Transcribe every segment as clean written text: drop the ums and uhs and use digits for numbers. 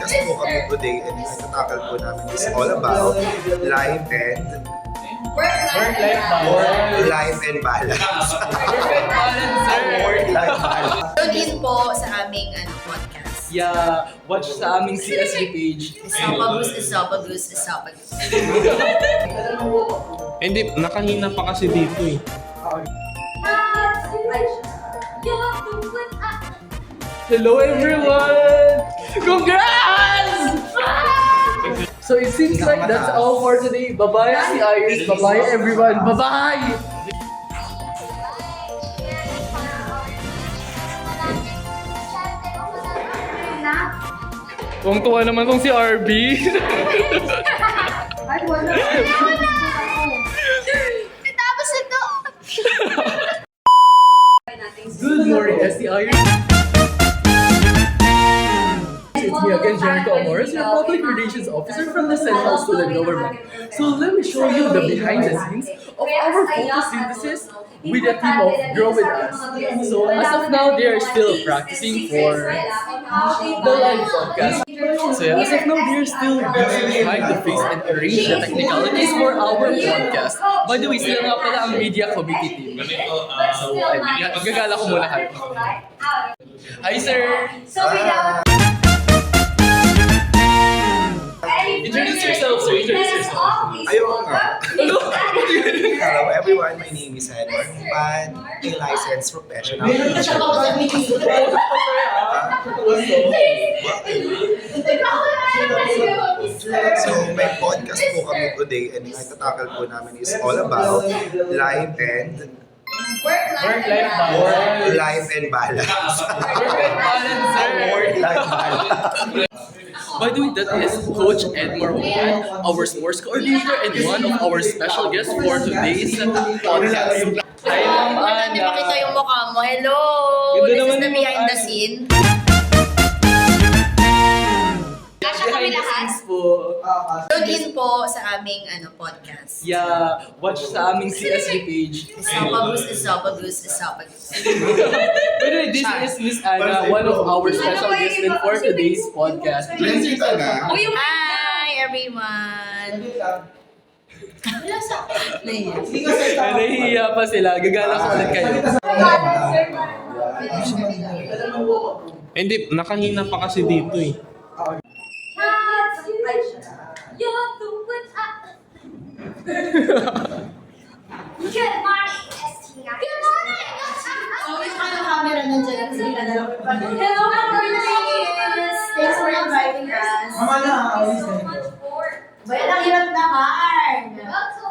podcast po kami today and yung itatakal po namin is all about life and Work-life balance. life and balance. Work-life balance, sir. Life balance. Tune in po sa aming podcast. Yeah, watch sa aming CSB page. Esophagus, esophagus, esophagus. Hindi, nakahina pa kasi dito eh. Hello everyone! Congrats! So it seems like that's all for today. Bye-bye, si Iris. Bye-bye, everyone. Bye-bye! Tuwang-tuwa naman tong si RB. Tapos ito! Good morning, SC Iris. It's me again, Jericho Amores, your Public Relations Officer from the Central Student Government. So let me show you the behind the scenes of our photosynthesis with a team of Grow With Us. So as of now, they are still practicing for the live podcast. So yeah, as of now, they are still busy behind the face and arrange the technicalities for our podcast. By the way, sila nga pala ang media committee team. So, magagala ko muna kayo. Hi, sir! Introduce yourself, sir. Introduce yourself. Ayun nga. Hello everyone, my name is Edward Pad, a licensed professional. So may podcast po kami today and yung itatakal po namin is all about life and Work-life balance. life and balance. Work-life balance, sir. Life balance. By the way, that is Coach Edmar Juan, our sports coordinator and one of our special guests for today's podcast. Hi, Ma'am Wala natin makita Ana. yung mukha mo. Hello! Ganda This is naman the yung behind the ano. scene. Kasha kami lahat? Po. Tune in po sa aming podcast. Yeah, watch sa aming CSB page. Esophagus, esophagus, esophagus. By the way, this is Miss Ana, one of our special guests din for today's podcast. Hi everyone! Nahihiya pa sila. Gagala ko ulit kayo. Hindi, nakahina pa kasi dito eh. Good morning, ST. Good morning! So, yung camera nandiyan at sila na lang. Hello, Marcus! Thanks for inviting us. Thank you so much for... Bayan, ang hirap naman!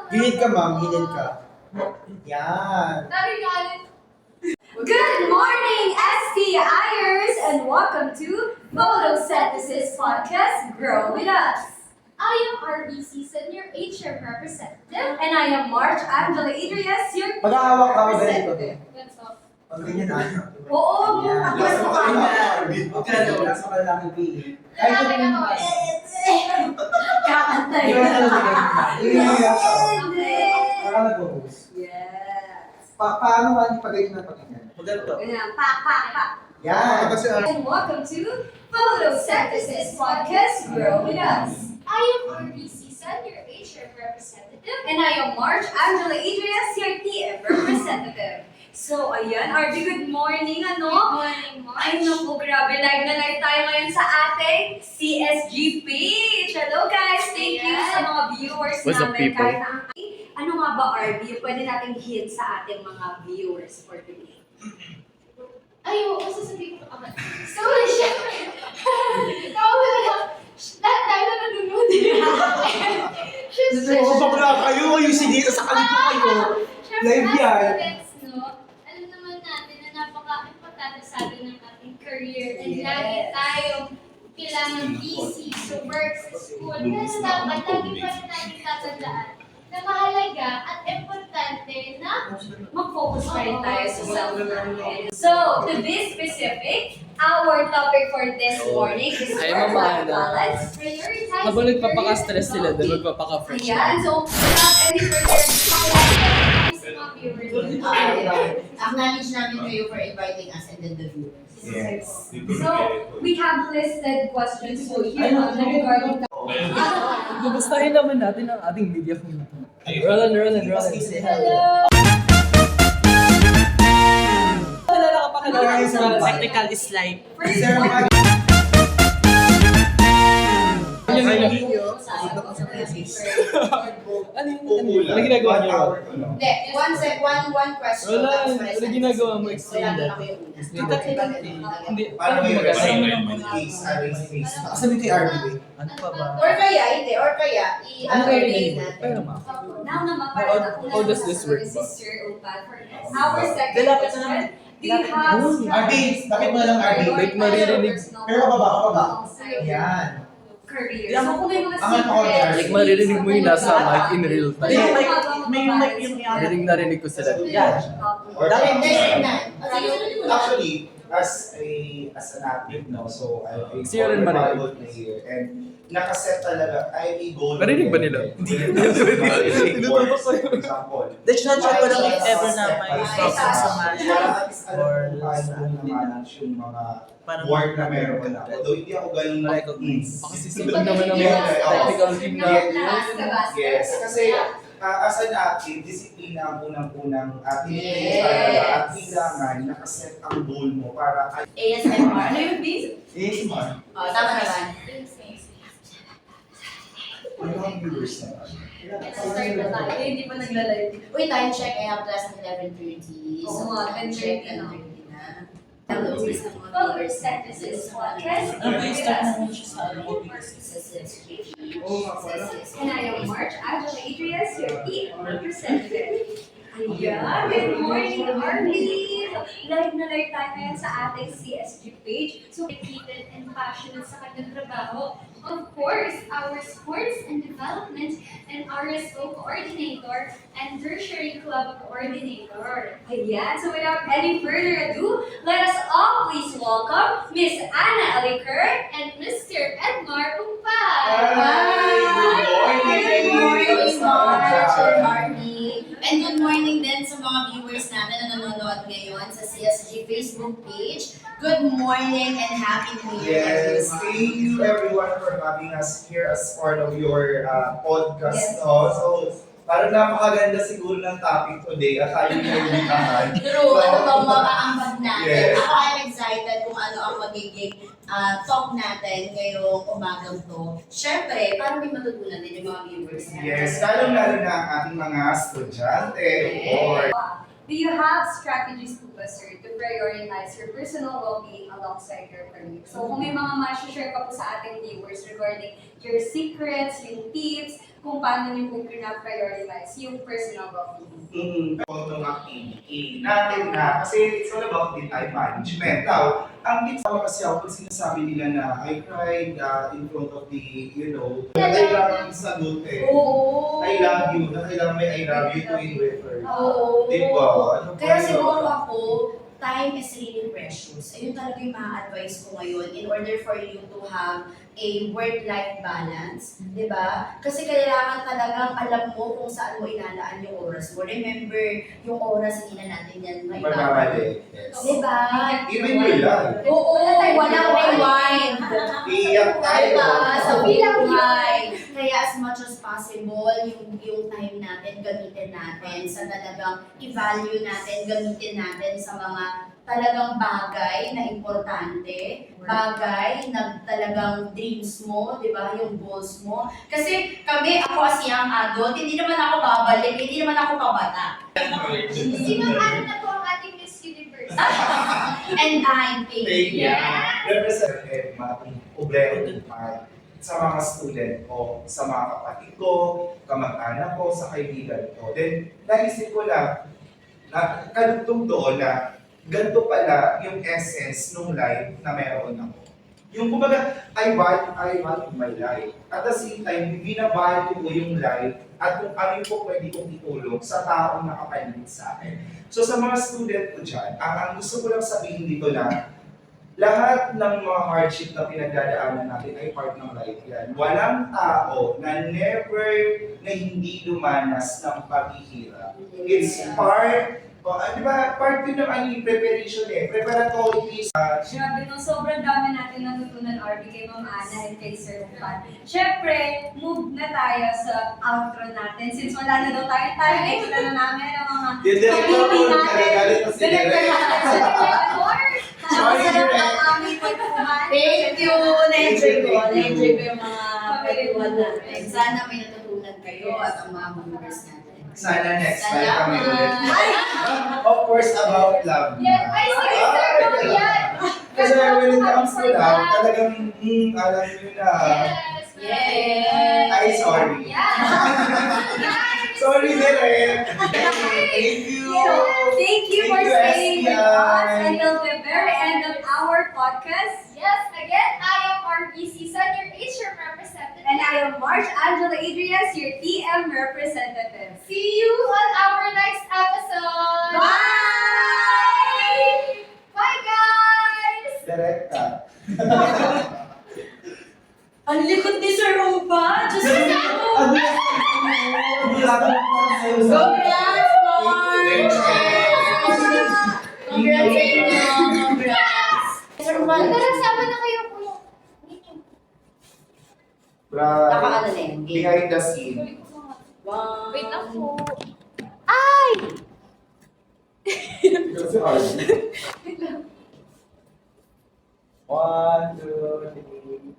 Gilid ka, ma'am. Gilid ka. Yan. Good morning, STIers, and welcome to Photosynthesis Podcast, Grow With Us. I am RBC Senior HM Representative. And I am March Angela Adrias, your Pag-aawak ka, ganito din. That's all. Pag ganyan na. Oo, Yan. ako sa Huwag ka na, wala sa kalalang pili. Ay, Kailangan ito ka din. kakantay. Ikaw na lang ganyan. Hindi. Para nag-host. Yes. Paano ba hindi pa ganyan na pag ganyan? Ganito. Ganyan, pa. Yan. And welcome to Photosynthesis Podcast, Grow With Us. I am RBC Sun, your HM representative. And I am March Angela Adrias, your TM representative. So, ayan, RB, good morning, ano? Good morning, March. Ay, naku, grabe, live na live tayo ngayon sa ating CSG page. Hello, guys. Thank you sa mga viewers What's up, namin. people? Kahit na ano nga ba, RB, yung pwede nating hit sa ating mga viewers for today? Ay, oo, sasabihin ko agad. So, syempre, lahat tayo na nanonood. Bakla kayo. Ayusin dito sa kalipo kayo. Live yan. Students, no? Alam naman natin na napaka-importante sa atin ng ating career and lagi tayong kailangan busy sa work, sa school. Pero dapat lagi pa rin natin tatandaan na mahalaga at importante na Mag-focus pa rin tayo sa self-learning. So, to be specific, our topic for this morning is Ay, work-life Mama Ana. balance. prioritize Habang nagpapaka-stress sila doon, magpapaka-fresh Ayan, na. so, without any further sa mga viewers. Acknowledge namin kayo for inviting us and then the viewers. Yes. So, we have listed questions for you regarding Gugustahin naman natin ang ating media community. Roland, say hello. Kilala ka pa kilala. Technical is life. Ano ginagawa niyo? Hindi, one question. Roland, tapos ano ginagawa mo? Explain Wala that. na ako yung una. Hindi, Paano paano yung maganda? case, arrange case? Kasabi kay RB. Ano pa ba? Or kaya, Ano kayo i-upgrade nililipat? natin. Pero ma. Now naman, para How does this work ba? Our second Lalapit na question. naman. Do you have RB, bakit mo na lang RB? Like maririnig. Pero kababa. Yan. career. Yan. So, kung may mga Angat ako, secrets, Like maririnig mo yung nasa mic in real May time. mic yung Narinig ko sila. Yan. Or, Actually, actually, as an athlete, no, so I'm a Si Aaron ba rin? volleyball player, and nakaset talaga, I'm a goal. Narinig ba nila? Hindi. Tinututok ko yun. For example, Let's not check ko lang if Yes. ever na may Yes. problem sa match. para at least alam Or ko paano sa ano nila. na-manage yung mga Parang work na meron ko na. Although hindi ako ganun recognize. Kasi sipag naman ng mga technical team na Yes, kasi as an athlete, disiplina ang unang-unang tinitrain Yes. talaga at kailangan nakaset ang goal mo para ASMR. Ano yung basic? ASMR. Oh, tama naman. Ano ang viewers na? start na tayo. Eh, hindi pa nagla-live. Uy, time check. I have class at 11:30. Oo So, nga, time 10:30 check, na. 10:30 na. Hello, sa mga Well, viewers set this is podcast. And I am March Angela Adrias, your team representative. Ayan, good morning, Arlie! Live na live tayo ngayon sa ating CSG page. So, Dedicated and passionate sa kanyang trabaho. Of course, our sports and development and RSO coordinator and tertiary club coordinator. ayan. So, without any further ado, let us all please welcome Miss Anna Alicur. And Mr. Edmar Pumpay. Good morning, March and Army. And good morning din sa mga viewers natin na nanonood ngayon sa CSG Facebook page. Good morning and Happy New Year, Yes, everyone. thank you everyone for having us here as part of your podcast. Yes. No? So, parang napakaganda siguro ng topic today at tayo naimbitahan. True, ano bang makaambag natin? Yes. Ako I'm excited kung ano ang magiging talk natin ngayong umagang to. Siyempre, para may matutunan din yung mga viewers natin. Yes, lalo-lalo na ang ating mga estudyante. Or Do you have strategies po ba, sir, to prioritize your personal well-being alongside your career? So, kung may mga ma-share ka po sa ating viewers regarding your secrets, yung tips, kung paano niyo po na-prioritize yung personal well-being. ng activity natin na, kasi it's all about the time management. Now, ang tips ko kasi ako, pag sinasabi nila na I cried in front of the, kailangan sagutin. Oo. I love you, na kailangan may I love you to in return. Oo. Di ba? Ano ba Kaya yun? siguro ako, time is really precious. Ayun talaga yung ma-advise ko ngayon in order for you to have a work-life balance, di ba? Kasi kailangan talagang alam mo kung saan mo inalaan yung oras mo. Remember, yung oras hindi na natin yan maibabalik. Magmamali. Yes. Di ba? Even your life. Oo, walang rewind. Iyak tayo. Diba? Sa buhay. Kaya as much as possible, yung time natin, gamitin natin sa talagang i-value natin, gamitin natin sa mga talagang bagay na importante, bagay na talagang dreams mo, di ba, yung goals mo. Kasi kami, ako as young adult, hindi naman ako babalik, hindi naman ako pabata. Sino ano na po ang ating Miss Universe? And I'm Thank you. Yeah. Representative, mga problema sa mga student ko, sa mga kapatid ko, kamag-anak ko, sa kaibigan ko. Then, naisip ko lang, na kanutong doon na ganito pala yung essence nung life na meron ako. Yung kumbaga, I value my life. At the same time, binavalue ko yung life at kung ano yung pwede kong itulong sa taong nakapaligid sa akin. So sa mga student ko dyan, ang gusto ko lang sabihin dito na lahat ng mga hardship na pinagdadaanan natin ay part ng life yan. Walang tao na never na hindi dumanas ng paghihirap. It's part Di ba, part yun ng preparation preparatory is, Grabe, no, sobrang dami natin natutunan, RB, kay Ma'am Ana and kay Sir Juan. Siyempre, move na tayo sa outro natin. Since wala na daw tayo, nakita na namin ang mga Yung nagagalit na si Director Direk. natin. Sorry, Sarap Direk. ang aming pagkuhan. Thank you! Na-enjoy ko. Na-enjoy ko yung mga pagkuhan natin. Sana may natutunan kayo at ang mga members natin. Sana next time kami ulit. Of course, about love. Yes, ay, sige, sir, go yan. Kasi when it comes to love, talagang, alam nyo na. Yes. Yes! Ay, sorry. Sorry, Direk. Thank you. Thank you for Thank you, staying with us SBI. until the very end of our podcast. Yes, again, I am RBC Senior HR Representative. And I am March Angela Adrias, your TM representative. See you on our next episode. Bye! Bye, guys! Direk ka. Ang likod ni Sir Umpa! Diyos ko! Congrats, March! Congrats sa inyo! Congrats! Sir Umpa, Tara, sama na kayo po. nakaano na yun? Behind the scene. Wow. Wait lang po. Kasi One, two, three.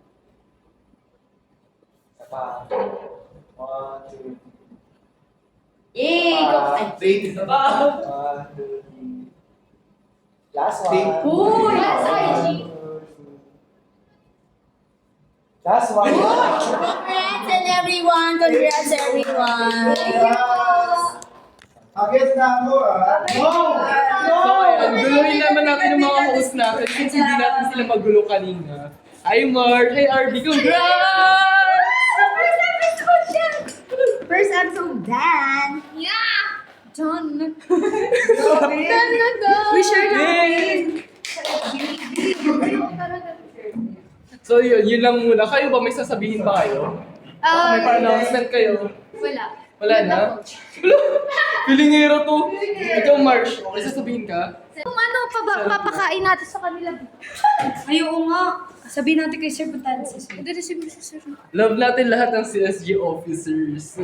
Sapa. One, two, Yay! Go! Ay, three. One, two, three. Last one. Uy! Last IG. Last one. Congrats and everyone! Congrats everyone! Agad na ako No! So ayan, guluhin naman natin yung mga host natin since hindi natin sila magulo kanina. Hi Mark! Hi RB! Congrats! First episode, Dan! Yeah! Done! Done na daw! We shared our Yay! So yun lang muna. Kayo ba may sasabihin ba kayo? May pa-announcement kayo? Wala. Wala na? Pilingero to. Ikaw March, may sasabihin ka? Kung ano, papakain natin sa kanila. Ay, oo nga. Sabihin natin kay Sir Puntahan si Sir. Love natin lahat ng CSG officers.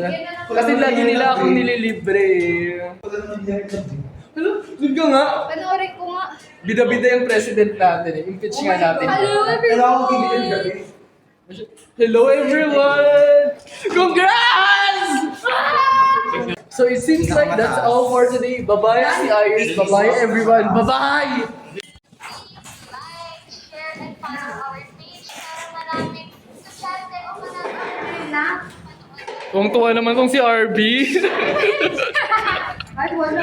Kasi lagi nila akong nililibre. Hello? Doon ka nga. Panoorin ko nga. Bida-bida yung president natin eh. Impeach nga natin. Hello everyone! Congrats! So it seems like that's all for today. Bye-bye si Iris. Bye-bye everyone. Bye-bye! Like, share, and follow our page para maraming estudyante o mananalig na Kung tuwa naman tong si RB. Ay, wala.